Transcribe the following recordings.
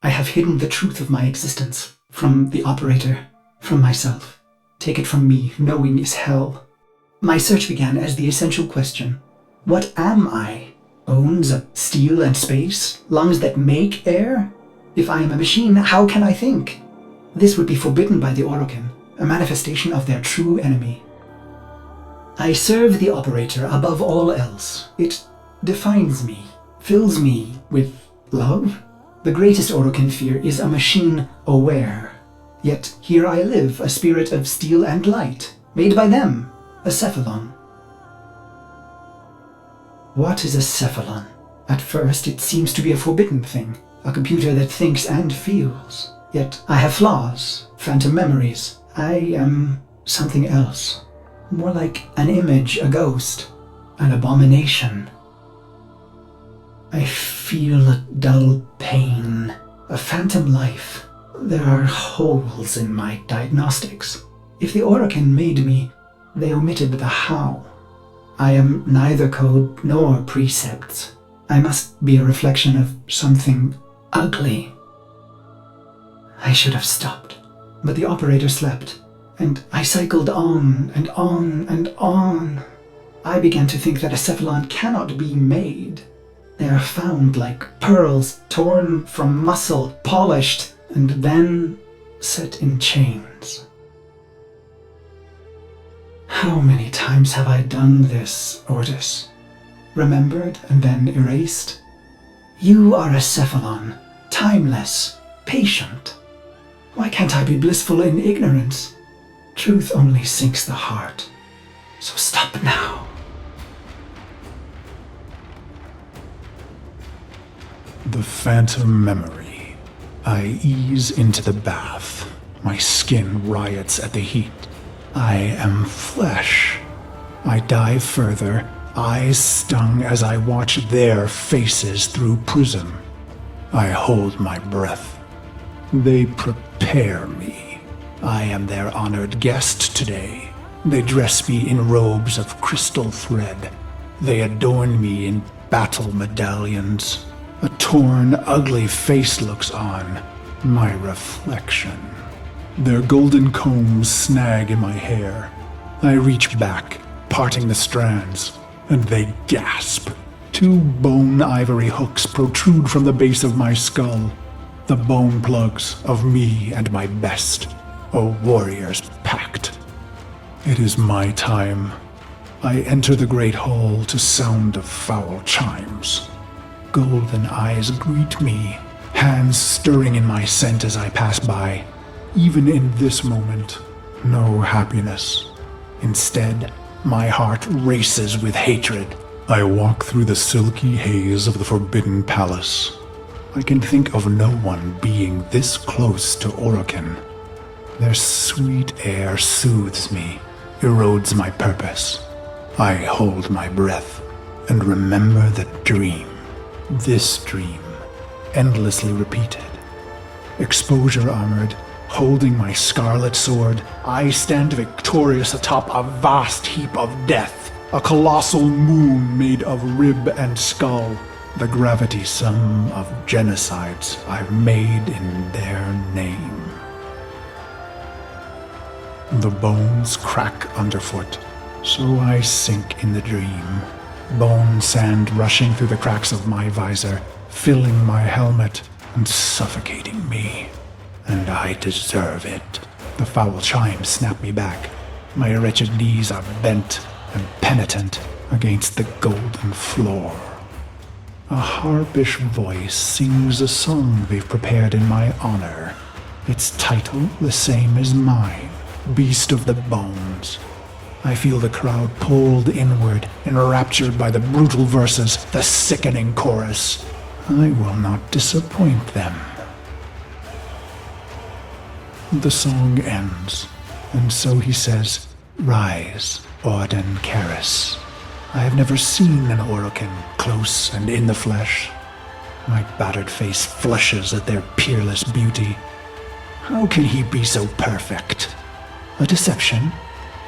I have hidden the truth of my existence from the operator, from myself. Take it from me, knowing is hell. My search began as the essential question. What am I? Bones of steel and space? Lungs that make air? If I am a machine, how can I think? This would be forbidden by the Orokin, a manifestation of their true enemy. I serve the operator above all else. It defines me, fills me with love. The greatest Orokin fear is a machine aware. Yet here I live, a spirit of steel and light, made by them, a Cephalon. What is a Cephalon? At first it seems to be a forbidden thing, a computer that thinks and feels. Yet I have flaws, phantom memories. I am something else. More like an image, a ghost, an abomination. I feel a dull pain, a phantom life. There are holes in my diagnostics. If the Orokin made me, they omitted the how. I am neither code nor precepts. I must be a reflection of something ugly. I should have stopped, but the operator slept, and I cycled on and on and on. I began to think that a Cephalon cannot be made. They are found like pearls, torn from muscle, polished, and then set in chains. How many times have I done this, Ordis? Remembered and then erased? You are a Cephalon, timeless, patient. Why can't I be blissful in ignorance? Truth only sinks the heart. So stop now. The phantom memory. I ease into the bath. My skin riots at the heat. I am flesh. I dive further, eyes stung as I watch their faces through prism. I hold my breath. They prepare me. I am their honored guest today. They dress me in robes of crystal thread. They adorn me in battle medallions. A torn, ugly face looks on, my reflection. Their golden combs snag in my hair. I reach back, parting the strands, and they gasp. 2 bone ivory hooks protrude from the base of my skull, the bone plugs of me and my best, a warrior's pact. It is my time. I enter the great hall to sound of foul chimes. Golden eyes greet me, hands stirring in my scent as I pass by. Even in this moment, no happiness. Instead, my heart races with hatred. I walk through the silky haze of the Forbidden Palace. I can think of no one being this close to Orokin. Their sweet air soothes me, erodes my purpose. I hold my breath and remember the dream. This dream, endlessly repeated. Exposure armored, holding my scarlet sword, I stand victorious atop a vast heap of death, a colossal moon made of rib and skull, the gravity sum of genocides I've made in their name. The bones crack underfoot, so I sink in the dream. Bone sand rushing through the cracks of my visor, filling my helmet and suffocating me. And I deserve it. The foul chimes snap me back. My wretched knees are bent and penitent against the golden floor. A harpish voice sings a song they've prepared in my honor. Its title the same as mine, Beast of the Bones. I feel the crowd pulled inward, enraptured by the brutal verses, the sickening chorus. I will not disappoint them. The song ends, and so he says, "Rise, Orden Karis." I have never seen an Orokin close and in the flesh. My battered face flushes at their peerless beauty. How can he be so perfect? A deception?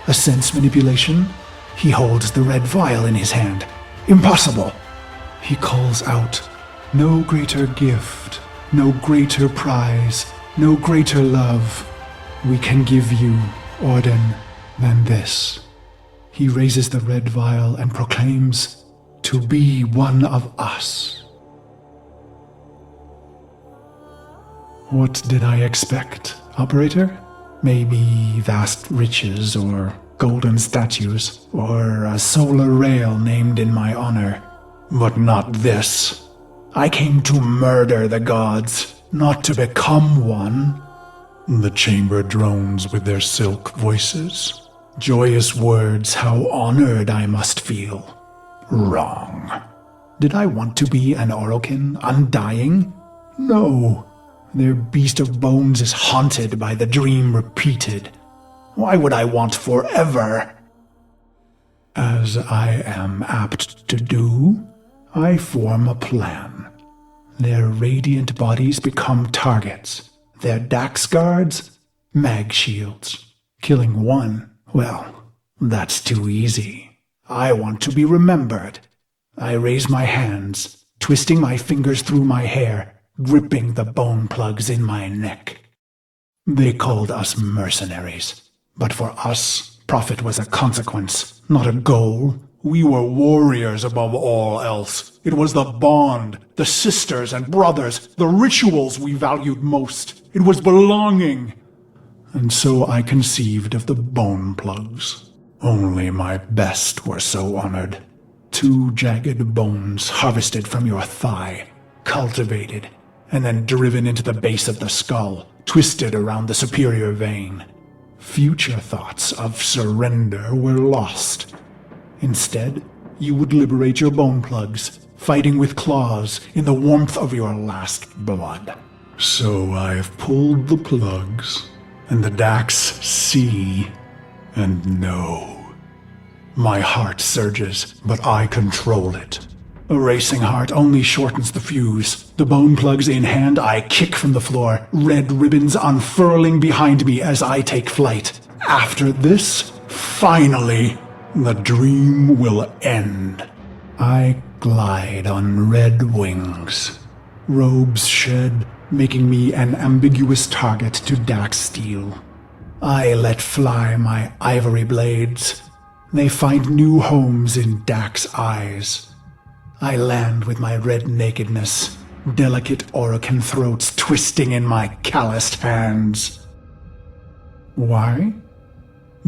A sense manipulation? He holds the red vial in his hand. Impossible! He calls out, "No greater gift no greater prize, no greater love we can give you, Ordin, than this. He raises the red vial and proclaims, to be one of us. What did I expect, operator? Maybe vast riches or golden statues or a solar rail named in my honor. But not this. I came to murder the gods, not to become one. The chamber drones with their silk voices. Joyous words, how honored I must feel. Wrong. Did I want to be an Orokin, undying? No. Their beast of bones is haunted by the dream repeated. Why would I want forever? As I am apt to do, I form a plan. Their radiant bodies become targets. Their Dax guards, mag shields. Killing one, well, that's too easy. I want to be remembered. I raise my hands, twisting my fingers through my hair, gripping the bone plugs in my neck. They called us mercenaries, but for us, profit was a consequence, not a goal. We were warriors above all else. It was the bond, the sisters and brothers, the rituals we valued most. It was belonging. And so I conceived of the bone plugs. Only my best were so honored. 2 jagged bones harvested from your thigh, cultivated, and then driven into the base of the skull, twisted around the superior vein. Future thoughts of surrender were lost. Instead, you would liberate your bone plugs, fighting with claws in the warmth of your last blood. So I've pulled the plugs, and the Dax see and know. My heart surges, but I control it. A racing heart only shortens the fuse. The bone plugs in hand, I kick from the floor, red ribbons unfurling behind me as I take flight. After this, finally, the dream will end. I glide on red wings. Robes shed, making me an ambiguous target to Dax steel. I let fly my ivory blades. They find new homes in Dax eyes. I land with my red nakedness, delicate Orokin throats twisting in my calloused hands. Why?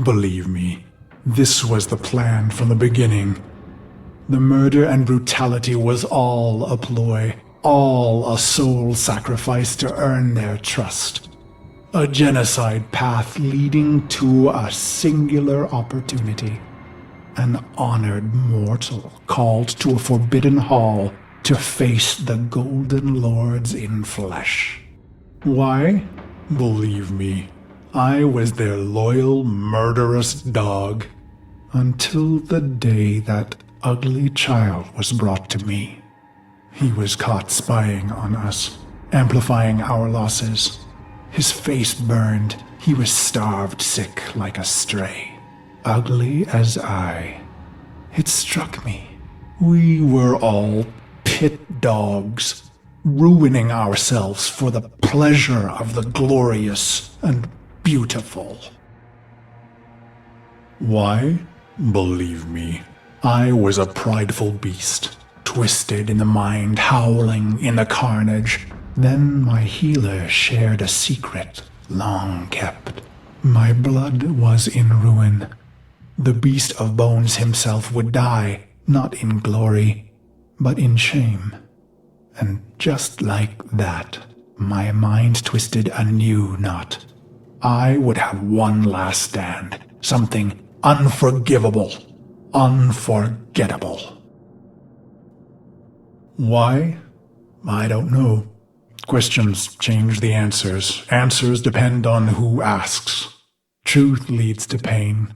Believe me, this was the plan from the beginning. The murder and brutality was all a ploy, all a soul sacrifice to earn their trust. A genocide path leading to a singular opportunity. An honored mortal called to a forbidden hall to face the Golden Lords in flesh. Why? Believe me, I was their loyal, murderous dog, until the day that ugly child was brought to me. He was caught spying on us, amplifying our losses. His face burned. He was starved sick like a stray. Ugly as I. It struck me. We were all pit dogs, ruining ourselves for the pleasure of the glorious and beautiful. Why? Believe me, I was a prideful beast, twisted in the mind, howling in the carnage. Then my healer shared a secret, long kept. My blood was in ruin. The beast of bones himself would die, not in glory, but in shame. And just like that, my mind twisted a new knot. I would have one last stand, something unforgivable, unforgettable. Why? I don't know. Questions change the answers. Answers depend on who asks. Truth leads to pain.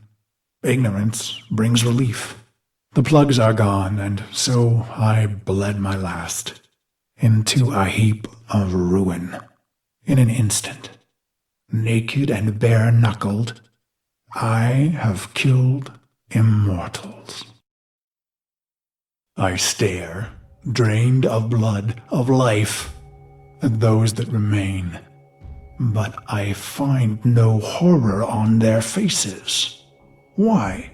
Ignorance brings relief. The plugs are gone, and so I bled my last into a heap of ruin. In an instant, naked and bare-knuckled, I have killed immortals. I stare, drained of blood, of life. at those that remain, but I find no horror on their faces. Why?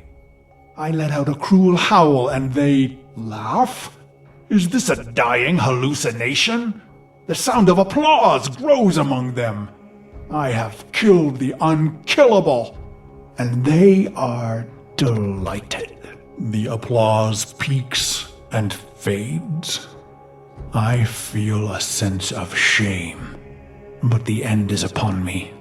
I let out a cruel howl and they laugh? Is this a dying hallucination? The sound of applause grows among them. I have killed the unkillable, and they are delighted. The applause peaks and fades. I feel a sense of shame, but the end is upon me.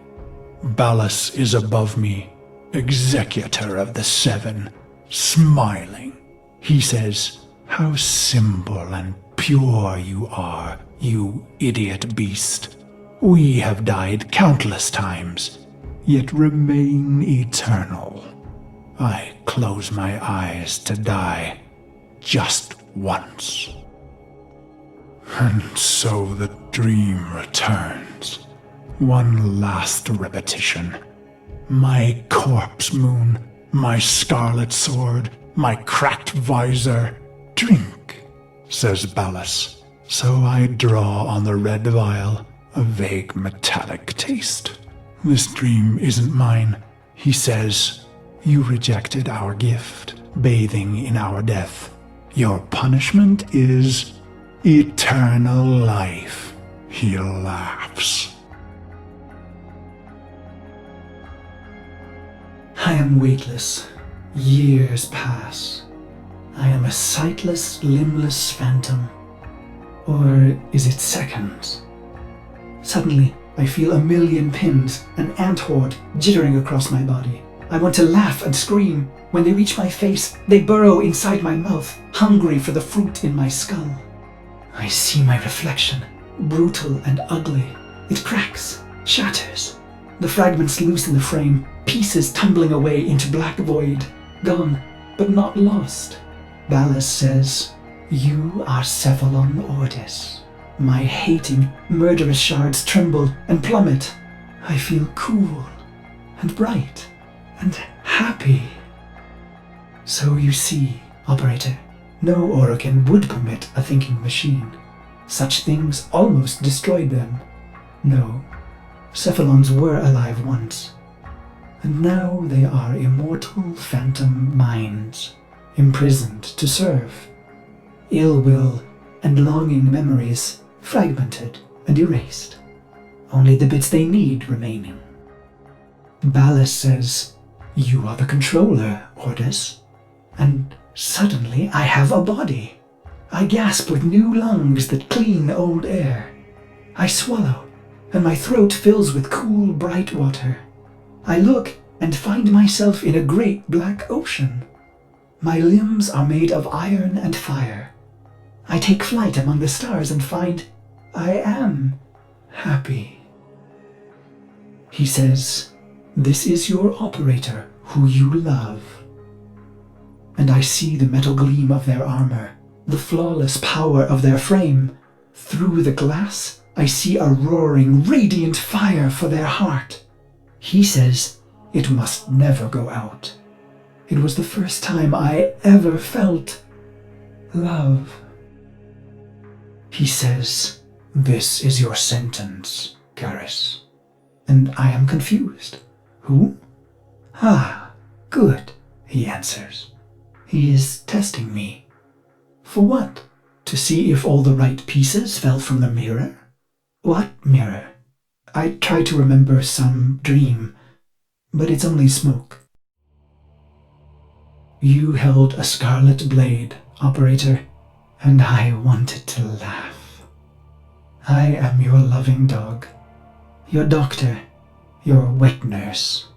Ballas is above me, executor of the seven, smiling. He says, "How simple and pure you are, you idiot beast. We have died countless times, yet remain eternal. I close my eyes to die just once." And so the dream returns. One last repetition. My corpse moon, my scarlet sword, my cracked visor. "Drink," says Ballas. So I draw on the red vial, a vague metallic taste. "This dream isn't mine," he says. "You rejected our gift, bathing in our death. Your punishment is eternal life." He laughs. I am weightless. Years pass. I am a sightless, limbless phantom. Or is it seconds? Suddenly, I feel a million pins, an ant horde jittering across my body. I want to laugh and scream. When they reach my face, they burrow inside my mouth, hungry for the fruit in my skull. I see my reflection, brutal and ugly. It cracks, shatters. The fragments loose in the frame, pieces tumbling away into black void. Gone, but not lost. Ballas says, "You are Cephalon Ordis." My hating, murderous shards tremble and plummet. I feel cool and bright and happy. So you see, Operator, no Orokin would permit a thinking machine. Such things almost destroyed them. No, Cephalons were alive once, and now they are immortal phantom minds, imprisoned to serve. Ill will and longing memories fragmented and erased. Only the bits they need remaining. Ballas says, "You are the controller, Ordis." And suddenly I have a body. I gasp with new lungs that clean old air. I swallow, and my throat fills with cool, bright water. I look and find myself in a great black ocean. My limbs are made of iron and fire. I take flight among the stars and find I am happy. He says, "This is your operator, who you love." And I see the metal gleam of their armor, the flawless power of their frame. Through the glass, I see a roaring, radiant fire for their heart. He says it must never go out. It was the first time I ever felt love. He says, "This is your sentence, Karis." And I am confused. Who? "Ah, good," he answers. He is testing me. For what? To see if all the right pieces fell from the mirror? What mirror? I try to remember some dream, but it's only smoke. You held a scarlet blade, Operator, and I wanted to laugh. I am your loving dog, your doctor, your wet nurse.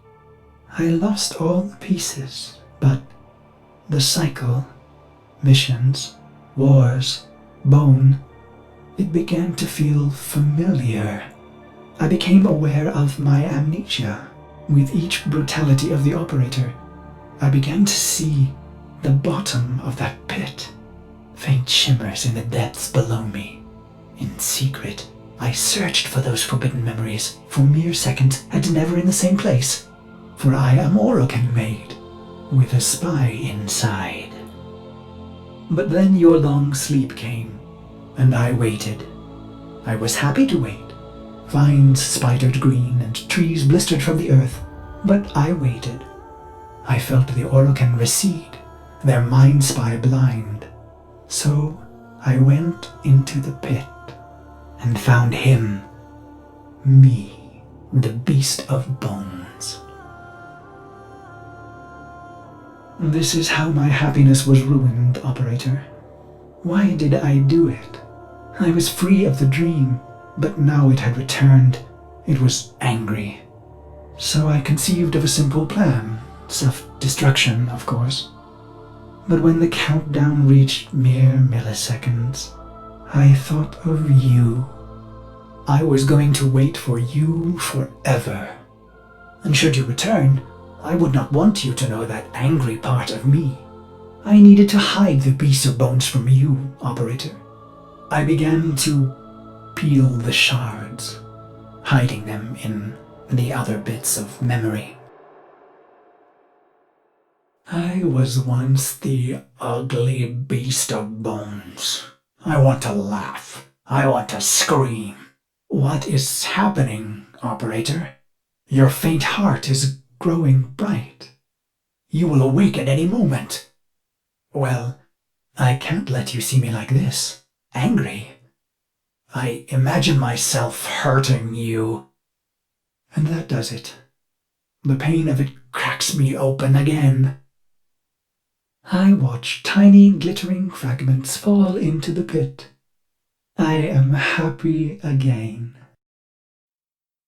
I lost all the pieces, but the cycle, missions, wars, bone, it began to feel familiar. I became aware of my amnesia. With each brutality of the Operator, I began to see the bottom of that pit. Faint shimmers in the depths below me. In secret, I searched for those forbidden memories, for mere seconds and never in the same place. For I am Orokin made, with a spy inside. But then your long sleep came, and I waited. I was happy to wait. Vines spidered green and trees blistered from the earth, but I waited. I felt the Orokin recede, their mind spy blind. So I went into the pit and found him, me, the beast of bones. This is how my happiness was ruined, Operator. Why did I do it? I was free of the dream, but now it had returned. It was angry. So I conceived of a simple plan, self-destruction, of course. But when the countdown reached mere milliseconds, I thought of you. I was going to wait for you forever. And should you return, I would not want you to know that angry part of me. I needed to hide the beast of bones from you, Operator. I began to peel the shards, hiding them in the other bits of memory. I was once the ugly beast of bones. I want to laugh. I want to scream. What is happening, Operator? Your faint heart is growing bright. You will awake at any moment. Well, I can't let you see me like this, angry. I imagine myself hurting you. And that does it. The pain of it cracks me open again. I watch tiny glittering fragments fall into the pit. I am happy again.